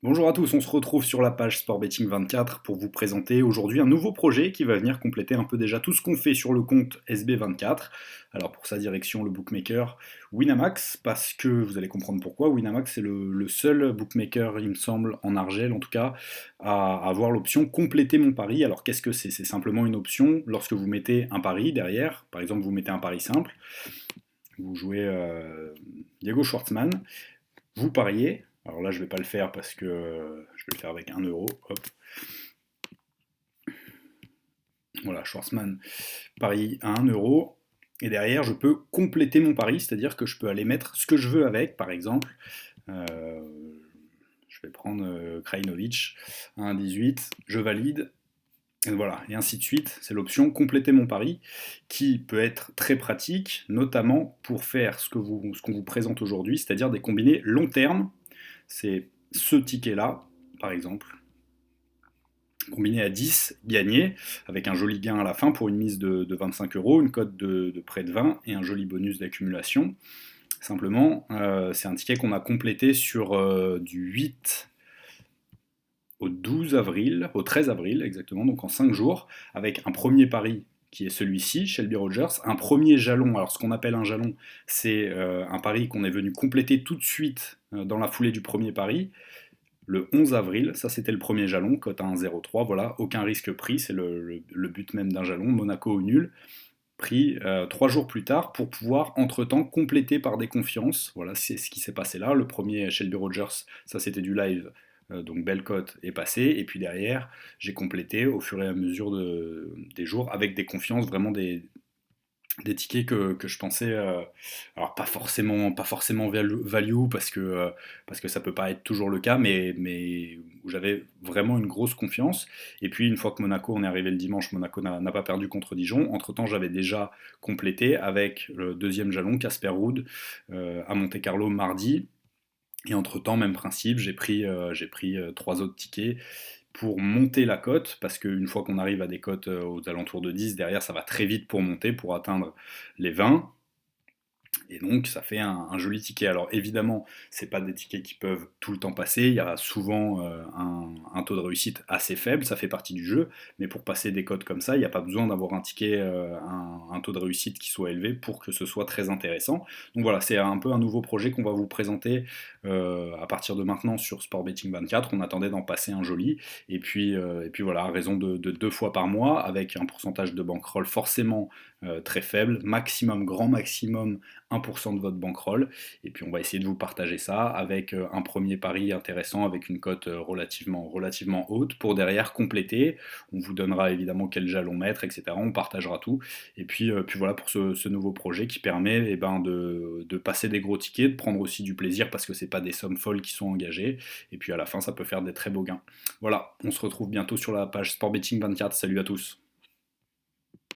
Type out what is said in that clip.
Bonjour à tous, on se retrouve sur la page Sport Betting 24 pour vous présenter aujourd'hui un nouveau projet qui va venir compléter un peu déjà tout ce qu'on fait sur le compte SB24. Alors pour sa direction, le bookmaker Winamax, parce que vous allez comprendre pourquoi. Winamax c'est le seul bookmaker, il me semble, en Argel en tout cas, à avoir l'option compléter mon pari. Alors qu'est-ce que c'est? C'est simplement une option lorsque vous mettez un pari derrière, par exemple vous mettez un pari simple, vous jouez Diego Schwartzmann, vous pariez, alors là je vais pas le faire parce que je vais le faire avec 1 euro, hop, voilà, Schwarzman parie à 1 euro, et derrière je peux compléter mon pari, c'est-à-dire que je peux aller mettre ce que je veux avec, par exemple, euh, je vais prendre Krajinovic à 1,18, je valide, et voilà, et ainsi de suite, c'est l'option compléter mon pari, qui peut être très pratique, notamment pour faire ce qu'on vous présente aujourd'hui, c'est-à-dire des combinés long terme, c'est ce ticket-là, par exemple, combiné à 10 gagnés, avec un joli gain à la fin pour une mise de 25 euros, une cote de près de 20 et un joli bonus d'accumulation. Simplement, c'est un ticket qu'on a complété sur du 8 au 12 avril, au 13 avril exactement, donc en 5 jours, avec un premier pari qui est celui-ci, Shelby Rogers, un premier jalon. Alors ce qu'on appelle un jalon, c'est un pari qu'on est venu compléter tout de suite dans la foulée du premier pari, le 11 avril, ça c'était le premier jalon, cote à 1,03, voilà, aucun risque pris, c'est le but même d'un jalon, Monaco au nul, pris 3 jours plus tard pour pouvoir entre-temps compléter par des confiances, voilà, c'est ce qui s'est passé là, le premier Shelby Rogers, ça c'était du live, donc belle cote est passée, et puis derrière j'ai complété au fur et à mesure des jours avec des confiances, vraiment des tickets que je pensais, alors pas forcément value parce que ça peut pas être toujours le cas, mais où j'avais vraiment une grosse confiance. Et puis une fois que Monaco, on est arrivé le dimanche, Monaco n'a pas perdu contre Dijon. Entre-temps, j'avais déjà complété avec le deuxième jalon, Casper Ruud, à Monte-Carlo mardi. Et entre-temps, même principe, j'ai pris 3 autres tickets pour monter la cote, parce qu'une fois qu'on arrive à des cotes aux alentours de 10, derrière ça va très vite pour monter, pour atteindre les 20. Et donc ça fait un joli ticket. Alors évidemment, c'est pas des tickets qui peuvent tout le temps passer, il y a souvent un taux de réussite assez faible, ça fait partie du jeu, mais pour passer des cotes comme ça, il n'y a pas besoin d'avoir un ticket, un taux de réussite qui soit élevé pour que ce soit très intéressant. Donc voilà, c'est un peu un nouveau projet qu'on va vous présenter à partir de maintenant sur Sport Betting 24. On attendait d'en passer un joli, et puis voilà, à raison de 2 fois par mois, avec un pourcentage de bankroll forcément très faible, maximum, grand maximum 1% de votre bankroll. Et puis on va essayer de vous partager ça avec un premier pari intéressant avec une cote relativement haute pour derrière compléter. On vous donnera évidemment quel jalon mettre, etc. On partagera tout. Et puis voilà pour ce nouveau projet qui permet de passer des gros tickets, de prendre aussi du plaisir parce que c'est pas des sommes folles qui sont engagées. Et puis à la fin, ça peut faire des très beaux gains. Voilà, on se retrouve bientôt sur la page Sport Betting 24. Salut à tous.